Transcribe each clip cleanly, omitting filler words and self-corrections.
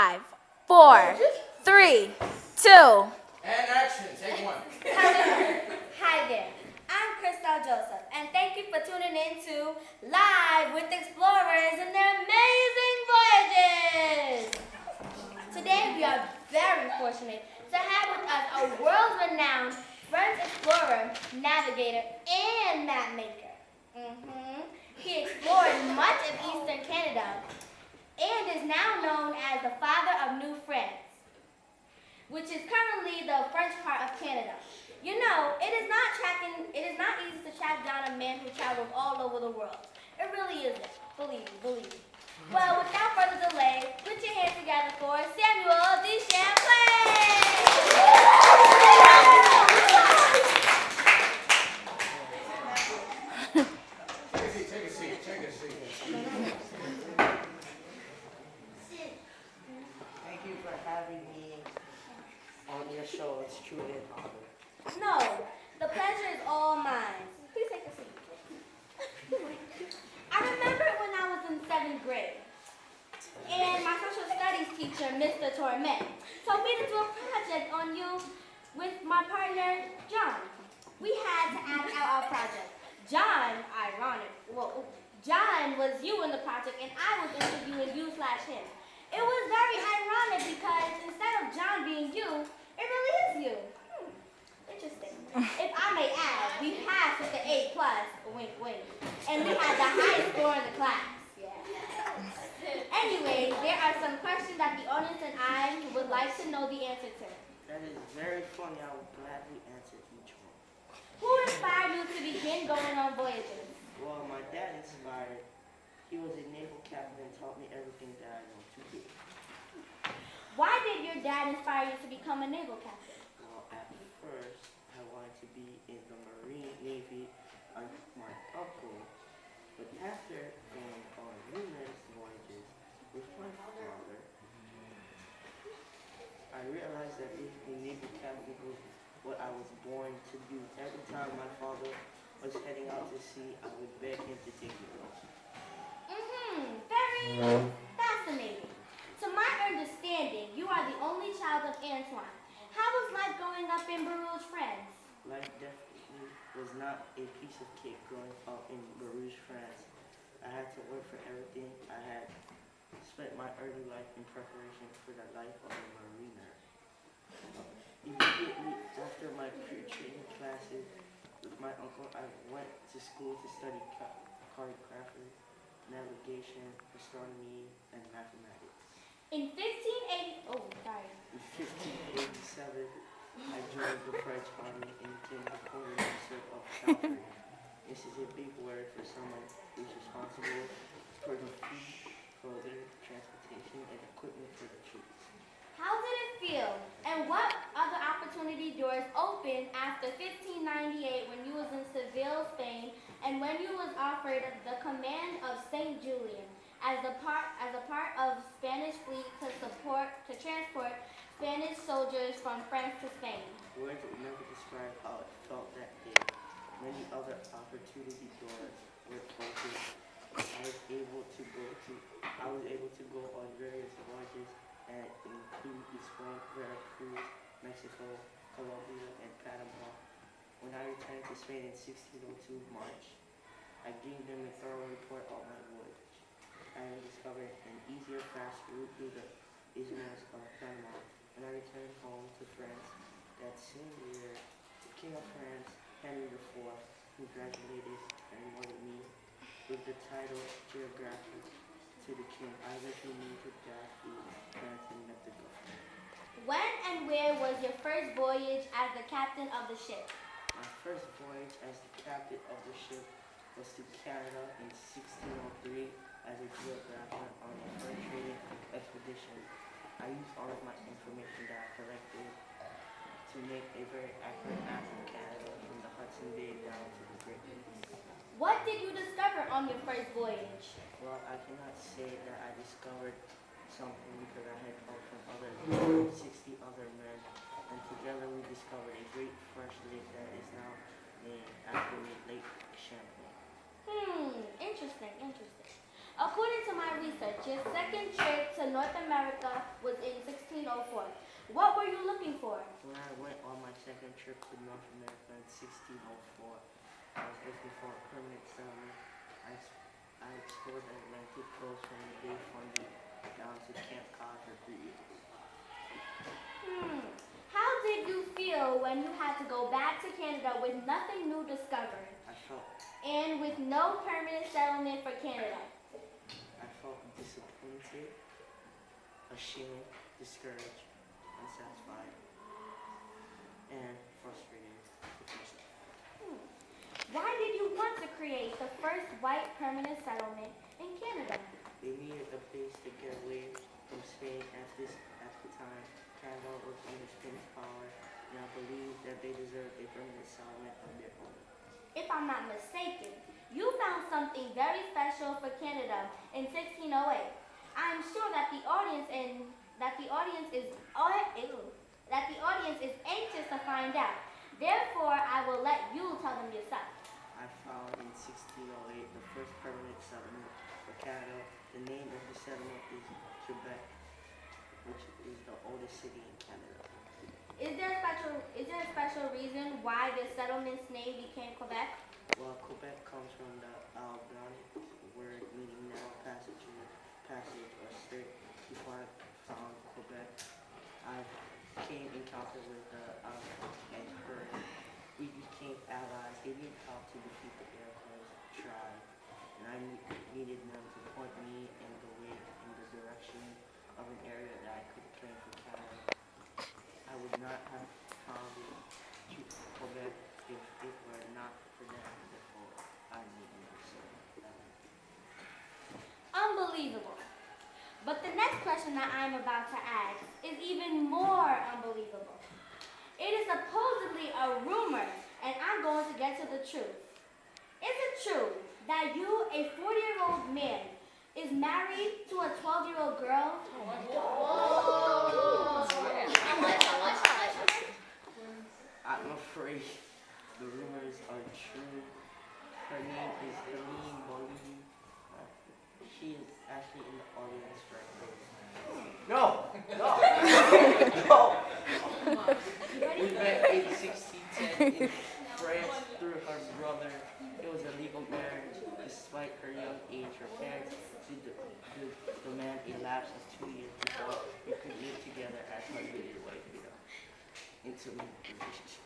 5, 4, 3, 2. And action, take one. Hi there, I'm Crystal Joseph, and thank you for tuning in to Live with Explorers and their amazing voyages. Today we are very fortunate to have with us a world-renowned French explorer, navigator, and map maker. He explored much of eastern Canada and is now known as the father of New France, which is currently the French part of Canada. You know, it is not easy to track down a man who travels all over the world. It really isn't. Believe me. Well, without further delay, put your hands together for Samuel de Champlain! Take a seat. Thank you for having me on your show. It's truly an honor. No, the pleasure is all mine. Please take a seat. I remember when I was in 7th grade, and my social studies teacher, Mr. Torment, told me to do a project on you with my partner, John. We had to act out our project. John was you in the project, and I was interviewing you/him. It was very ironic because instead of John being you, it really is you. Interesting. If I may add, we passed with the A+, wink, and we had the highest score in the class. Yeah. Anyway, there are some questions that the audience and I would like to know the answer to. That is very funny. I will gladly answer each one. Who inspired you to begin going on voyages? Well, my dad inspired. He was a naval captain and taught me everything that I know to do. Why did your dad inspire you to become a naval captain? Well, at first, I wanted to be in the Marine Navy like my uncle, but after going on numerous voyages with my father, I realized that being a naval captain was what I was born to do. Every time my father was heading out to sea, I would beg him to take me along. Very fascinating. To my understanding, you are the only child of Antoine. How was life growing up in Bruges, France? Life definitely was not a piece of cake growing up in Bruges, France. I had to work for everything. I had spent my early life in preparation for the life of a mariner. Immediately after my pre-training classes with my uncle, I went to school to study cartography, navigation, astronomy, and mathematics. In 1587, I joined the French Army and became the quartermaster of cavalry. This is a big word for someone who's responsible for the food, clothing, transportation, and equipment for the troops. how did it feel? And what other opportunity doors opened after 1598 when you was in Seville, Spain, and when you was offered the command of St. Julian as a part of Spanish fleet to transport Spanish soldiers from France to Spain? Words would never describe how it felt that day. Many other opportunity doors were open. I was able to go on various voyages and include Spain, Veracruz, Mexico, Colombia, and Panama. When I returned to Spain in 1602 March, I gave them a thorough report on my voyage. I had discovered an easier, fast route through the Isthmus of Panama. When I returned home to France that same year, the King of France, Henry IV, congratulated and rewarded me with the title Geographer to the King. I eventually moved to Daffy, France, and met the governor. When and where was your first voyage as the captain of the ship? My first voyage as the captain of the ship was to Canada in 1603 as a geographer on a fur trading expedition. I used all of my information that I collected to make a very accurate map of Canada from the Hudson Bay down to the Great Lakes. What did you discover on your first voyage? Well, I cannot say that I discovered something because I had help from 60 other men, and together we discovered a great fresh lake that is now named after me, Lake Champlain. Interesting. According to my research, your second trip to North America was in 1604. What were you looking for? When I went on my second trip to North America in 1604, I was looking for a permanent settlement. I explored the Atlantic coast from the Bay Fundy down to Camp Cod for 3 years. How did you feel when you had to go back to Canada with nothing new discovered and with no permanent settlement for Canada? I felt disappointed, ashamed, discouraged, unsatisfied, and frustrated with myself. Why did you want to create the first white permanent settlement in Canada? They needed a place to get away from Spain at the time. Canada was under Spain's power, and I believed that they deserved a permanent settlement of their own. If I'm not mistaken, you found something very special for Canada in 1608. I'm sure that the audience is anxious to find out. Therefore, I will let you tell them yourself. I found in 1608 the first permanent settlement for Canada. The name of the settlement is Quebec, which is the oldest city in Canada. Is there a special reason why the settlement's name became Quebec? Well, Quebec comes from the Algonquic word meaning narrow passage or strait. Before I found Quebec, I came in contact with the Algonquin and heard we became allies. They needed help to defeat the Iroquois tribe, and I needed them to point me in the way in the direction of an area that I could claim for Canada. I would not have founded Quebec if it were not for them. Therefore, I needed them so badly. Unbelievable. But the next question that I'm about to ask is even more unbelievable. It is supposedly a rumor, and I'm going to get to the truth. Is it true that you, a 40-year-old man, is married to a 12-year-old girl? I'm afraid the rumors are true. Her name is Helene Bolin. She is actually in the audience right now. No! We met in 1610 in France through her brother. It was a legal marriage. Despite her young age, her parents did demand a lapse of 2 years before they could live together as husband and wife in an intimate relationship.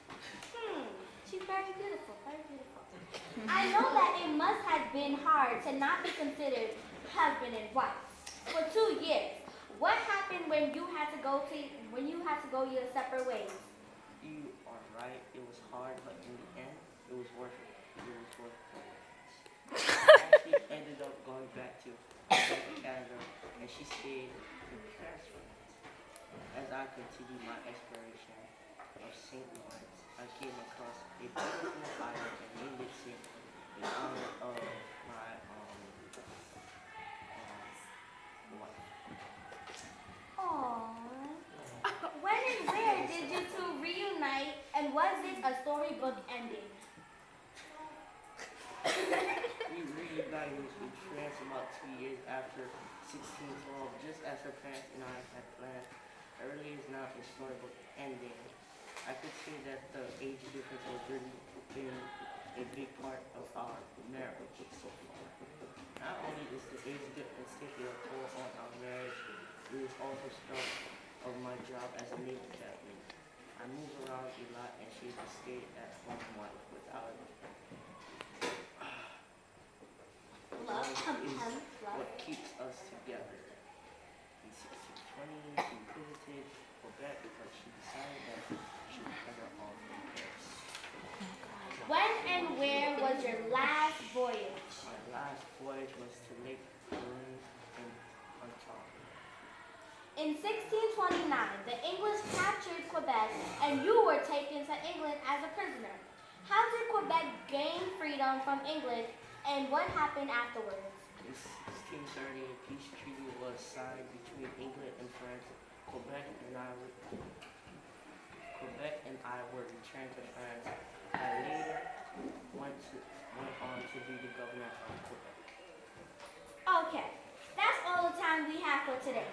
She's very beautiful, very beautiful. I know that it must have been hard to not be considered husband and wife for 2 years. What happened when you had to go your separate ways? You are right. It was hard, but in the end, it was worth it. It was worth it. I actually ended up going back to Canada, and she stayed in Paris. As I continued my exploration of St. Lawrence, I came across a beautiful island and named it St. in honor of my wife. Aww. When and where did you two reunite, and was this a storybook ending? We reunited in France about 2 years after 1612, just as her parents and I had planned. Early is not a storybook ending. I could say that the age difference has really been a big part of our marriage so far. Not only is the age difference taking a toll on our marriage, it is also stuff of my job as a Navy captain. I move around a lot and she's a stay-at-home wife without it. Love. What keeps us together. In 1620, she visited Quebec because she decided that she would better off in Paris. When and where was your last voyage? My last voyage was to Lake Doiin in Ontario. In 1629, the English captured Quebec, and you were taken to England as a prisoner. How did Quebec gain freedom from England, and what happened afterwards? In 1630, a peace treaty was signed between England and France. Quebec and I were returned to France. I later went on to be the governor of Quebec. Okay, that's all the time we have for today.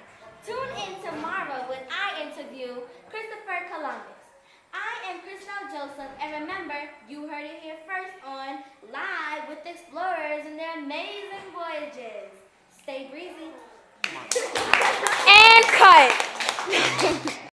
Tune in tomorrow when I interview Christopher Columbus. I am Christelle Joseph, and remember, you heard it here first on Live with Explorers and their amazing voyages. Stay breezy. And cut.